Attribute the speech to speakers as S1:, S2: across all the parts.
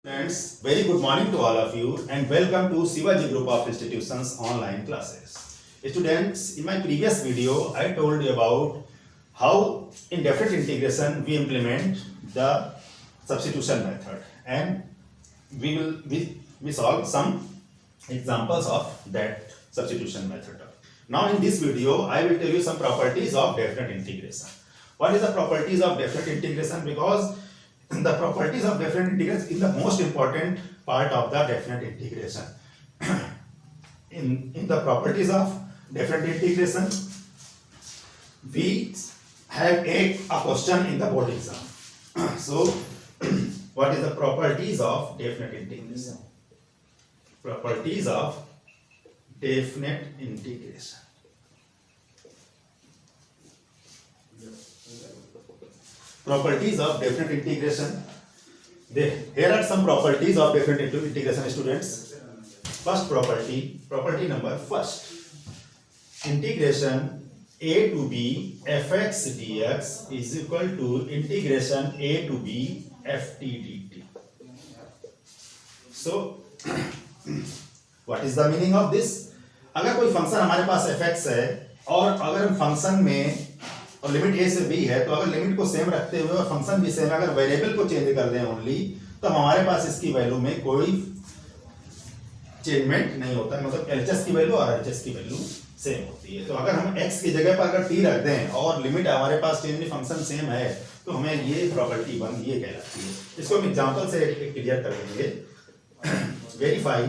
S1: Friends, very good morning to all of you and welcome to Shivaji Group of Institutions online classes. Students, in my previous video, I told you about how in definite integration we implement the substitution method and we solve some examples of that substitution method. Now in this video, I will tell you some properties of definite integration. What is the properties of definite integration? Because the properties of definite integration is the most important part of the definite integration. in the properties of definite integration, we have a question in the board exam. So, what is the properties of definite integration? Properties of definite integration. Properties of definite integration. Here are some properties of definite integration, students. First property number first. Integration a to b fx dx is equal to integration a to b ft dt. So, what is the meaning of this? अगर कोई function हमारे पास fx है और अगर हम function में और limit a से b है, तो अगर लिमिट को सेम रखते हुए और फंक्शन भी सेम, अगर वेरिएबल को चेंज कर दें ओनली, तो हमारे पास इसकी वैल्यू में कोई चेंजमेंट नहीं होता है, मतलब LHS की वैल्यू और RHS की वैल्यू सेम होती है। तो अगर हम x की जगह पर अगर t रख दें और लिमिट हमारे पास चेंज नहीं, फंक्शन सेम है, तो हमें ये प्रॉपर्टी 1 ये कहलाती है। इसको हम एग्जांपल से क्लियर कर देंगे। Verify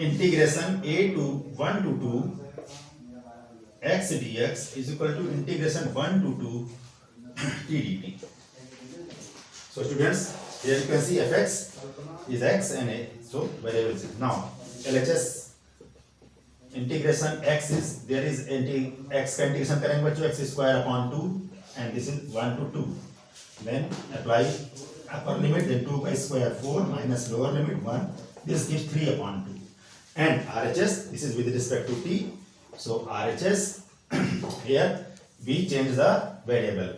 S1: integration a to 1 to 2 x dx is equal to integration 1 to 2 t dt. So students, here you can see fx is x and a, so variables. Now LHS integration x is, there is x का integration करेंगे बच्चों, x square upon 2 and this is 1 to 2. Then apply upper limit, then 2 by square 4 minus lower limit 1. This gives 3 upon 2. And RHS, this is with respect to t. So RHS, here we change the variable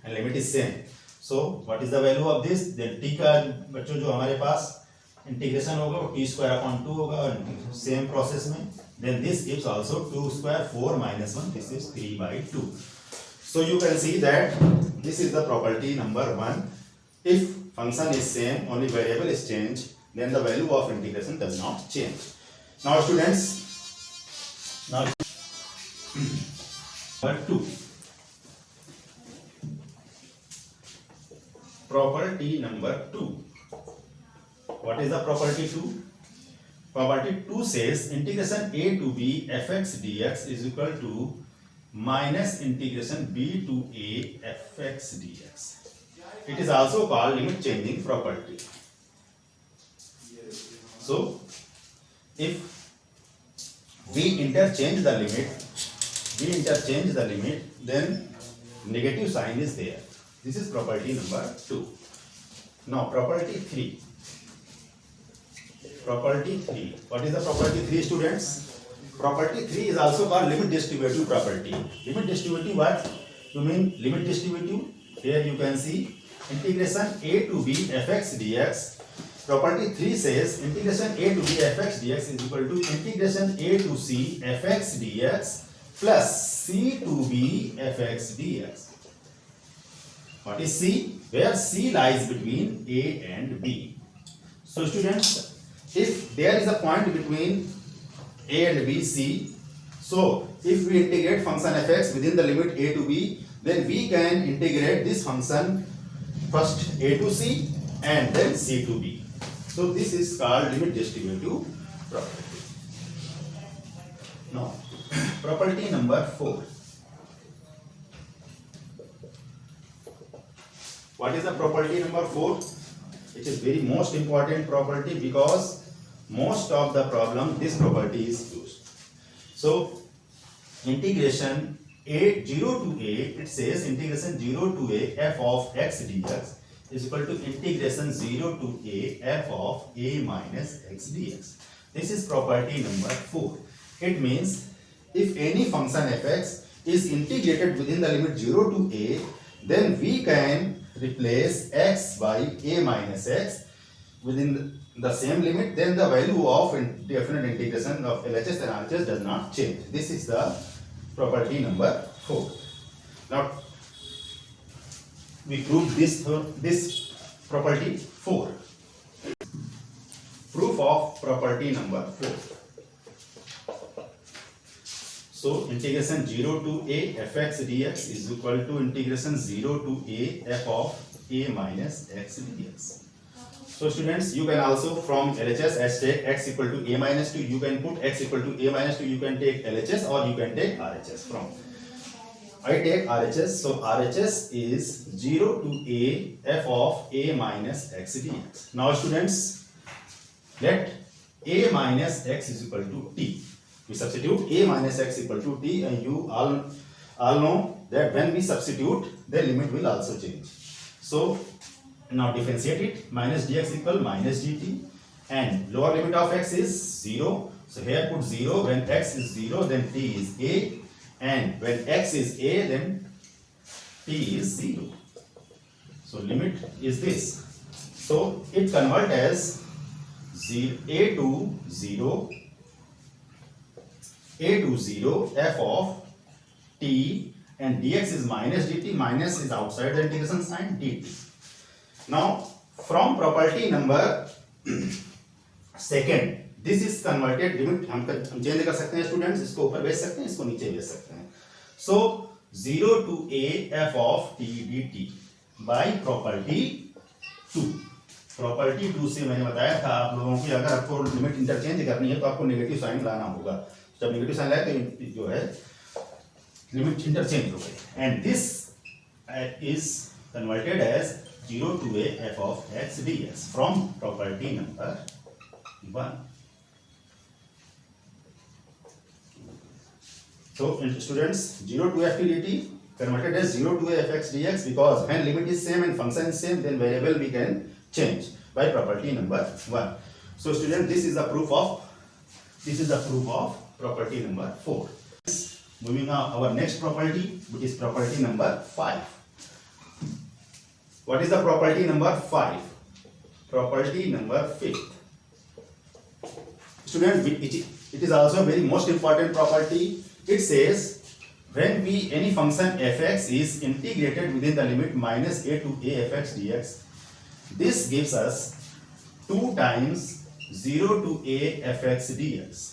S1: and limit is same. So what is the value of this? Then t का बच्चों जो हमारे पास integration होगा वो t square upon 2 होगा और same process में. Then this gives also 2 square 4 minus 1. This is 3 by 2. So you can see that this is the property number 1. If function is same, only variable is changed, then the value of integration does not change. Now students, now number 2. Property number 2. What is the property 2? Property 2 says integration a to b fx dx is equal to minus integration b to a fx dx. It is also called limit changing property. So, if we interchange the limit, then negative sign is there. This is property number 2. Now, property 3. Property 3. What is the property 3, students? Property 3 is also called limit distributive property. Limit distributive, what? You mean limit distributive? Here you can see integration a to b fx dx. Property 3 says integration a to b fx dx is equal to integration a to c fx dx plus c to b fx dx. What is c? Where c lies between a and b. So students, if there is a point between a and b, c, so if we integrate function fx within the limit a to b, then we can integrate this function first a to c and then c to b. So this is called limit distributive property. Now, property number 4. What is the property number 4? It is very most important property because most of the problem this property is used. So, integration a 0 to a, it says integration 0 to a f of x dx is equal to integration 0 to a f of a minus x dx. This is property number 4. It means if any function fx is integrated within the limit 0 to a, then we can replace x by a minus x within the same limit, then the value of definite integration of LHS and RHS does not change. This is the property number 4. Now we prove this property 4. Proof of property number 4. So integration 0 to a fx dx is equal to integration 0 to a f of a minus x dx. So students, you can also from LHS as take x equal to a minus 2, you can put x equal to a minus 2, you can take LHS or you can take RHS from. I take RHS, so RHS is 0 to a f of a minus x dx. Now students, let a minus x is equal to t. We substitute a minus x equal to t, and you all know that when we substitute, the limit will also change. So now differentiate it. Minus dx equal minus dt, and lower limit of x is 0. So here put 0. When x is 0, then t is a, and when x is a, then t is 0. So limit is this. So it convert as 0, a to 0 f of t, and dx is minus dt. Minus is outside the integration sign, dt. Now from property number second, this is converted limit. हम change कर सकते हैं students, इसको ऊपर भेज सकते हैं, इसको नीचे भेज सकते हैं. So 0 to a f of t dt by property 2. Property 2 से मैंने बताया था आप लोगों को, अगर आपको लिमिट इंटरचेंज करनी है तो आपको नेगेटिव साइन लाना होगा. जब नेगेटिव साइन लाए तो जो है लिमिट इंटरचेंज हो गई, and this is converted as 0 to a f of x dx from property number 1. So students, 0 to f dt converted as 0 to a f x dx, because when limit is same and function is same, then variable we can change by property number 1. So student, this is the proof of property number 4. Moving on our next property, which is property number 5. What is the property number 5? Property number 5th. Student, it is also a very most important property. It says when any function fx is integrated within the limit minus a to a fx dx, this gives us 2 times 0 to a fx dx.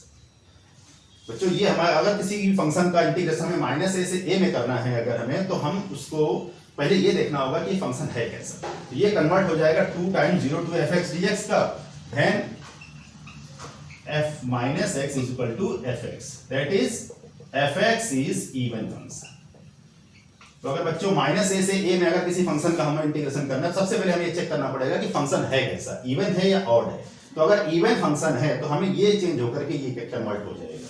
S1: बच्चों, ये हमारा अगर किसी भी function का integration हमें minus ए से ए में करना है अगर हमें, तो हम उसको पहले ये देखना होगा कि फंक्शन है कैसा. तो ये कन्वर्ट हो जाएगा 2 times 0 to f x d x का, then f minus x is equal to f x, that is f x is even function. तो अगर बच्चों माइनस ए से ए में अगर किसी फंक्शन का हमें इंटीग्रेशन करना है, सबसे पहले हमें ये चेक करना पड़ेगा कि फंक्शन है कैसा, इवन है या ऑड है. तो अगर इवन फंक्शन है तो हमें ये चेंज होकर के ये कन्वर्ट हो जाएगा,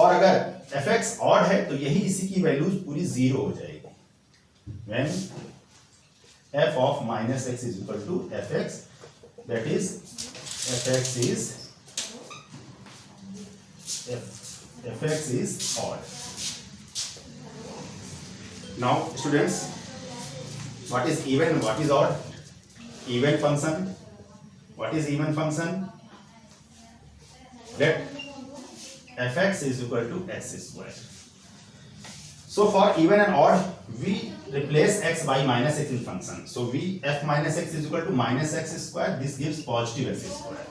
S1: और अगर एफ एक्स ऑड है तो यही इसी की वैल्यूज पूरी 0 हो जाएगी. When f of minus x is equal to fx, that is fx is odd. Now students, what is even, what is odd? Even function. What is even function? Let fx is equal to x square. So for even and odd, we replace x by minus x in function. So f minus x is equal to minus x square. This gives positive x square,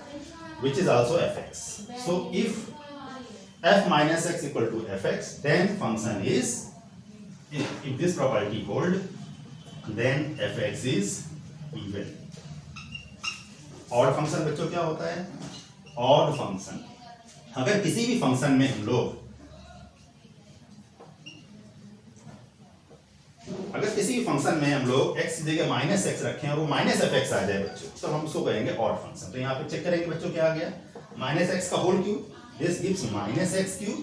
S1: which is also fx. So if f minus x equal to fx, then function is, if this property hold, then fx is even. Odd function बच्चों क्या होता है? Odd function. अगर किसी भी function में हम लोग x की जगह माइनस एक्स रखें और वो माइनस एफ एक्स आ जाए बच्चों, तो हम उसको कहेंगे ऑड फंक्शन. तो यहाँ पे चेक करेंगे बच्चों क्या आ गया, माइनस एक्स का whole cube, this gives minus x cube,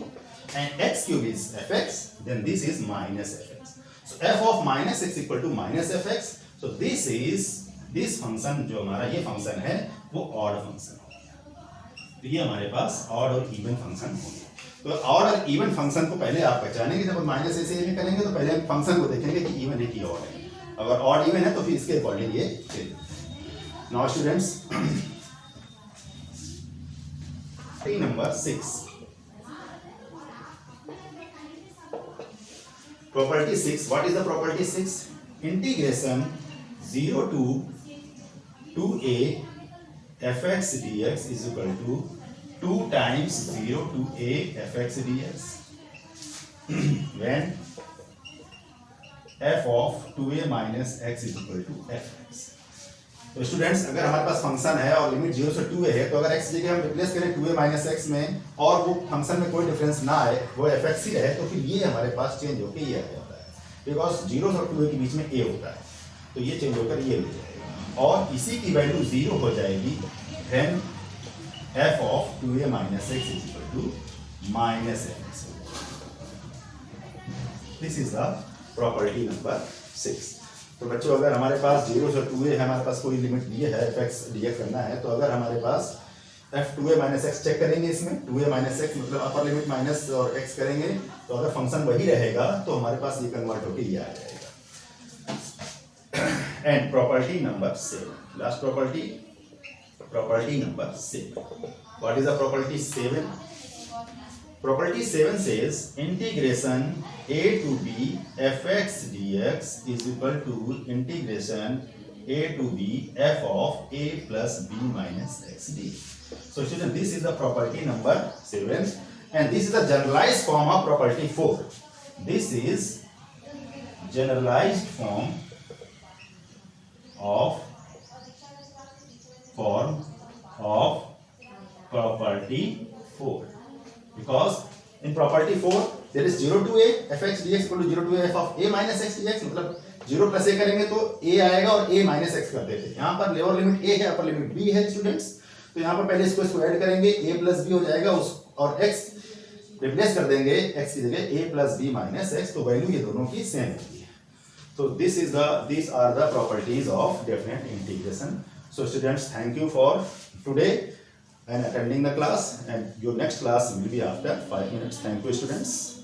S1: and x cube is f x, then this is minus f x. So f of minus x equal to minus f x. So this function जो हमारा ये function है वो odd function हो गया. तो ये हमारे पास ऑड और इवन फंक्शन हो गया. तो ऑड और इवन फंक्शन को पहले आप पहचानेंगे. जब माइनस ऐसे में करेंगे तो पहले हम फंक्शन को देखेंगे कि इवन है कि ऑड है. अगर ऑड इवन है तो फिर इसके अकॉर्डिंग ये change. Now students, number 6, property 6. What is the property 6? Integration 0 to 2a fx dx is equal to 2 times 0 to a fx dx when f of 2a minus x is equal to fx. तो students, अगर हमारे पास function है और limit 0 से 2a है, तो अगर x जगह हम रिप्लेस करें 2a माइनस x में और वो फंक्शन में कोई डिफरेंस ना आए, वो fx ही रहे, तो फिर ये हमारे पास चेंज होकर ये आ जाता है, बिकॉज 0 और 2a के बीच में a होता है, तो ये चेंज होकर ये हो जाएगा और इसी की वैल्यू 0 हो जाएगी when f of 2a minus x is equal to minus fx. This is the property number 6. तो बच्चों, अगर हमारे पास 0 से 2a है, हमारे पास कोई लिमिट दिए है fx dx करना है, तो अगर हमारे पास f 2a minus x check करेंगे, इसमें 2a माइनस एक्स मतलब अपर लिमिट माइनस और x करेंगे, तो अगर फंक्शन वही रहेगा तो हमारे पास ये कन्वर्ट होकर ये आ जाएगा. And property number 7, last property number 7. What is the property 7? Property 7 says integration a to b fx dx is equal to integration a to b f of a plus b minus x dx. So student, this is the property number 7 and this is the generalized form of property 4. This is generalized form of property 4. Because in property 4 there is 0 to a fx dx equal to 0 to a f of a minus x dx, मतलब 0 plus a करेंगे तो a आएगा और a minus x करते थे. यहाँ पर lower limit a है, अपर लिमिट b है स्टूडेंट्स, तो यहाँ पर पहले इसको ऐड करेंगे, a प्लस b हो जाएगा उस और x रिप्लेस कर देंगे x की जगह a plus b minus x, तो वैल्यू ये दोनों की सेम होगी. तो these are the properties of definite integration. So students, thank you for today and attending the class, and your next class will be after 5 minutes. Thank you students.